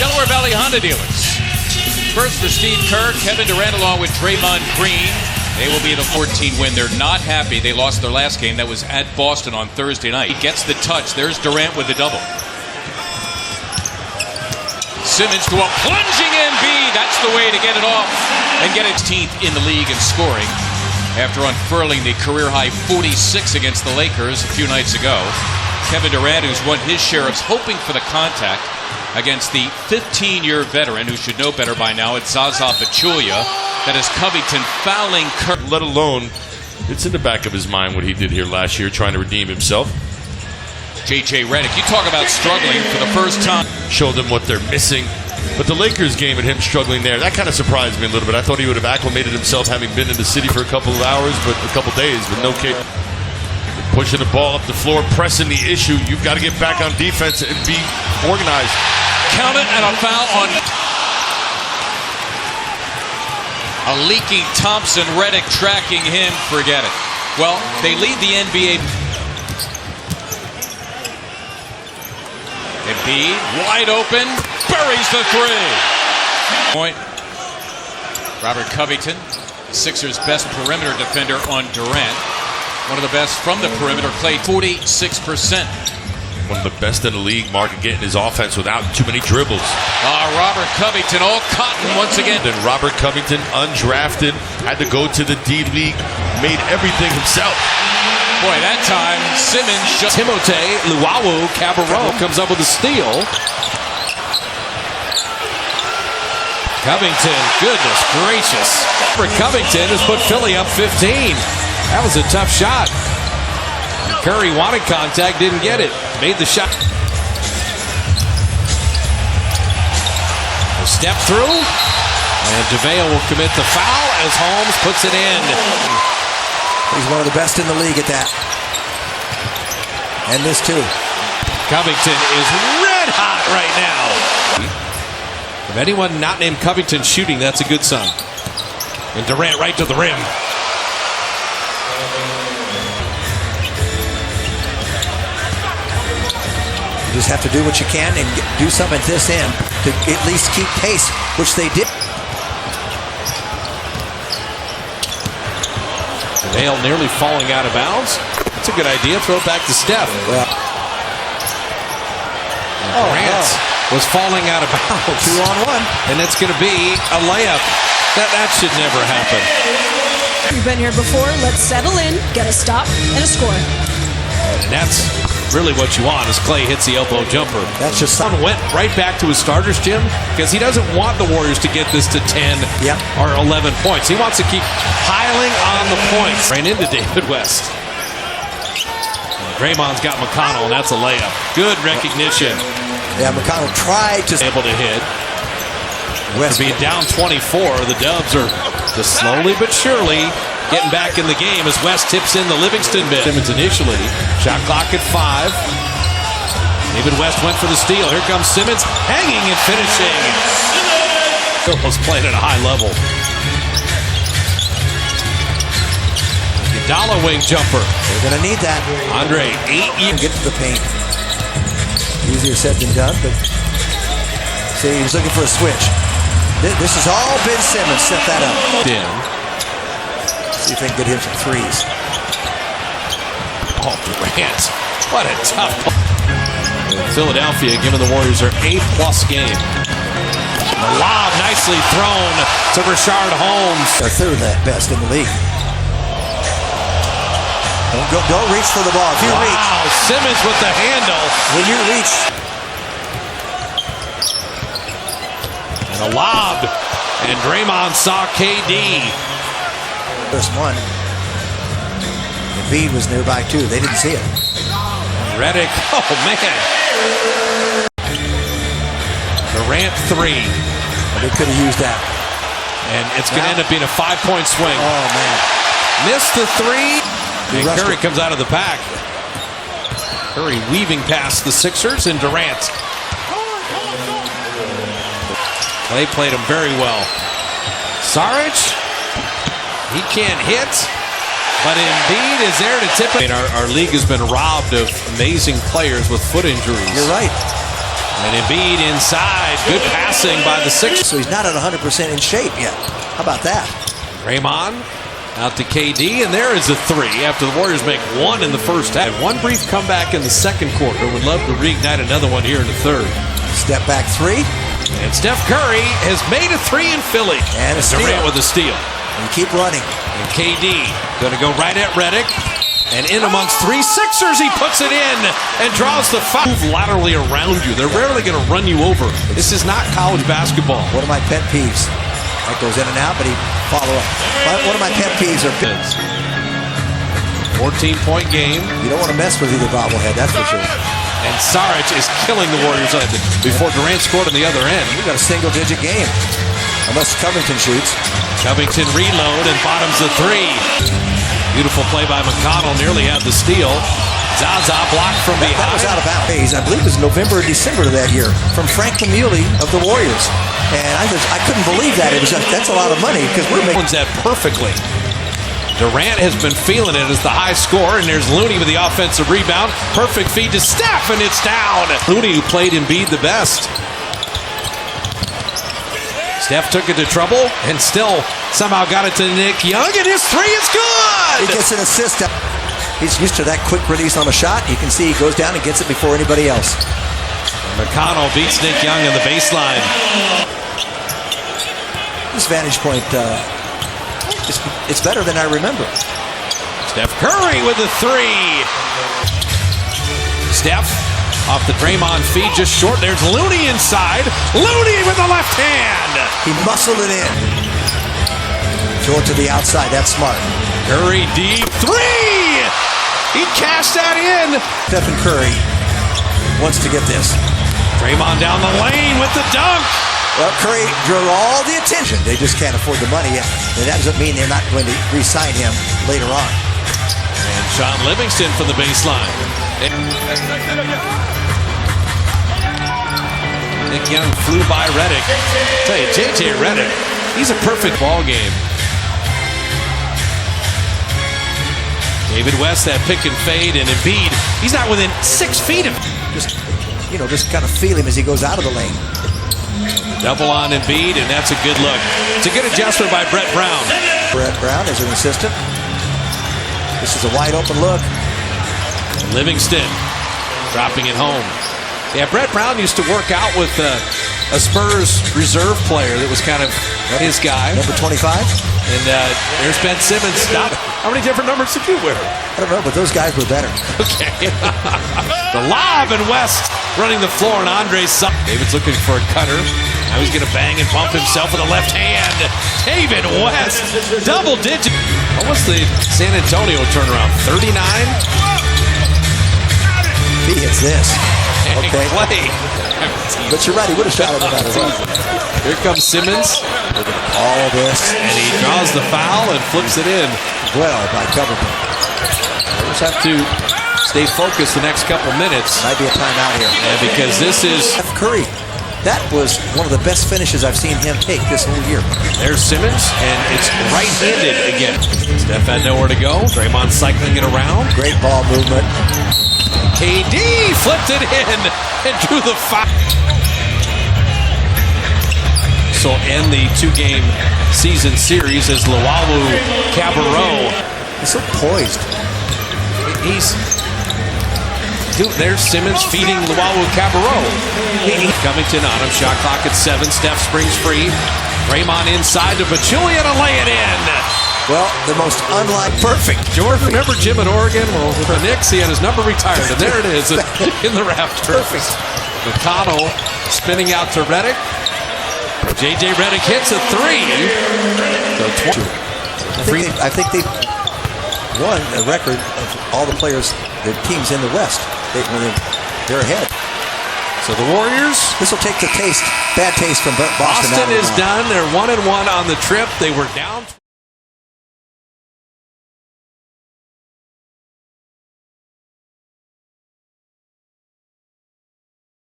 Delaware Valley Honda dealers. First for Steve Kerr, Kevin Durant along with Draymond Green. They will be the 14 win. They're not happy. They lost their last game. That was at Boston on Thursday night. He gets the touch. There's Durant with the double. Simmons to a plunging Embiid. That's the way to get it off and get 16th in the league in scoring after unfurling the career-high 46 against the Lakers a few nights ago. Kevin Durant, who's won his share of hoping for the contact against the 15-year veteran who should know better by now. It's Zaza Pachulia. That is Covington fouling Kerr. Let alone, it's in the back of his mind what he did here last year, trying to redeem himself. J.J. Redick, you talk about struggling for the first time. Showed them what they're missing. But the Lakers game and him struggling there, that kind of surprised me a little bit. I thought he would have acclimated himself having been in the city for a couple of hours, but a couple days with no kick. Pushing the ball up the floor, pressing the issue. You've got to get back on defense and be organized. Count it, and a foul on a leaking Thompson. Redick tracking him. Forget it. Well, they lead the NBA. Embiid wide open, buries the three. Point. Robert Covington, the Sixers' best perimeter defender on Durant. One of the best from the perimeter, played 46%. One of the best in the league, Mark, getting his offense without too many dribbles. Robert Covington, all cotton once again. Then Robert Covington, undrafted, had to go to the D-League, made everything himself. Boy, that time, Simmons just... Timothé Luwawu-Cabarrot comes up with a steal. Covington, goodness gracious. For Covington has put Philly up 15. That was a tough shot. Curry wanted contact, didn't get it. Made the shot. A step through. And DeVeo will commit the foul as Holmes puts it in. He's one of the best in the league at that. And this too. Covington is red hot right now. If anyone not named Covington shooting, that's a good sign. And Durant right to the rim. You just have to do what you can and do something at this end to at least keep pace, which they did. Vail nearly falling out of bounds. That's a good idea. Throw it back to Steph. Well, Durant was falling out of bounds. 2-on-1. And it's going to be a layup. That should never happen. You've been here before. Let's settle in, get a stop, and a score. And that's really what you want as Clay hits the elbow jumper. That's just something. Went right back to his starters, Jim, because he doesn't want the Warriors to get this to 10 or 11 points. He wants to keep piling on the points. Ran into David West. And Draymond's got McConnell, and that's a layup. Good recognition. Yeah, McConnell tried to able to hit. West to be down 24. The Dubs are just slowly but surely getting back in the game as West tips in the Livingston bid. Simmons initially. Shot clock at 5. David West went for the steal. Here comes Simmons hanging and finishing. Phillips played at a high level. Dollar wing jumper. They're going to need that. Andre, 8 years. Get to the paint. Easier said than done, but see, he's looking for a switch. This has all been Simmons. Set that up. See if they can get him some threes. Oh, Durant. What a tough ball. Philadelphia giving the Warriors their 8+ game. The lob nicely thrown to Rashard Holmes. They're third best in the league. Don't reach for the ball. If you reach. Simmons with the handle. When you reach. And a lob. And Draymond saw KD. First one. Embiid was nearby too. They didn't see it. Redick. Oh man. Durant 3. They could have used that. And it's going to end up being a 5-point swing. Oh man. Missed the 3. And Curry comes out of the pack. Curry weaving past the Sixers and Durant. They played him very well. Saric, he can't hit, but Embiid is there to tip it. Our league has been robbed of amazing players with foot injuries. You're right. And Embiid inside. Good passing by the Sixers. So he's not at 100% in shape yet. How about that? Draymond out to KD, and there is a three after the Warriors make one in the first half. One brief comeback in the second quarter. Would love to reignite another one here in the third. Step back three. And Steph Curry has made a three in Philly. And a steal. Durant with a steal. And keep running. And KD going to go right at Redick. And in amongst three Sixers, he puts it in and draws the foul. Move laterally around you. They're rarely going to run you over. This is not college basketball. One of my pet peeves. That goes in and out, but he follow up. One of my pet peeves are 14-point game. You don't want to mess with either bobblehead, that's for sure. And Saric is killing the Warriors before Durant scored on the other end. We've got a single-digit game, unless Covington shoots. Covington reload and bottoms the three. Beautiful play by McConnell, nearly had the steal. Zaza blocked from behind. That was out of bounds. I believe it was November or December of that year from Frank Lemuley of the Warriors. And I couldn't believe that. That's a lot of money because we're making that perfectly. Durant has been feeling it as the high score, and there's Looney with the offensive rebound. Perfect feed to Steph, and it's down. Looney, who played Embiid the best. Steph took it to trouble and still somehow got it to Nick Young, and his three is good! He gets an assist. He's used to that quick release on a shot. You can see he goes down and gets it before anybody else. And McConnell beats Nick Young in the baseline. This vantage point, it's better than I remember. Steph Curry with the three. Steph off the Draymond feed, just short. There's Looney inside. Looney with the left hand. He muscled it in. Throw it to the outside. That's smart. Curry deep three. He cashed that in. Stephen Curry wants to get this. Draymond down the lane with the dunk. Well, Curry drew all the attention. They just can't afford the money. And that doesn't mean they're not going to re-sign him later on. And Sean Livingston for the baseline. Nick Young flew by Redick. I'll tell you, JJ Redick, he's a perfect ball game. David West, that pick and fade, and Embiid, he's not within 6 feet of him. Just kind of feel him as he goes out of the lane. Double on Embiid, and that's a good look. It's a good adjustment by Brett Brown. Brett Brown is an assistant. This is a wide open look. Livingston dropping it home. Yeah, Brett Brown used to work out with a Spurs reserve player that was kind of his guy. Number 25. And there's Ben Simmons. How many different numbers did you wear? I don't know, but those guys were better. Okay. The lob and West running the floor, and Andre's son. David's looking for a cutter. Now he's going to bang and bump himself with the left hand. David West, double digit. What was the San Antonio turnaround? 39? He hits this. Okay. Clay. But you're right, he would have shot it no matter what. Here comes Simmons. All this. And he draws the foul and flips it in. Well by Covington. We'll just have to stay focused the next couple minutes. Might be a timeout here. And because this is Steph Curry. That was one of the best finishes I've seen him take this whole year. There's Simmons, and it's right-handed again. Steph had nowhere to go. Draymond cycling it around. Great ball movement. KD flipped it in and drew the foul. So end the 2-game season series as Luwawu Cabarrot. He's so poised. There's Simmons feeding Luwawu Cabarrot. Covington on him. Shot clock at 7. Steph springs free. Draymond inside to Pachulia to lay it in. Well, the most unlike perfect. George, remember Jim at Oregon? Well, for Knicks, he had his number retired, and there it is in the rafters. Perfect. McConnell spinning out to Redick. JJ Redick hits a 3. So I think they won a record of all the players, the teams in the West. They're ahead. So the Warriors. This will take the bad taste from Boston. Boston is done. They're 1-1 on the trip. They were down.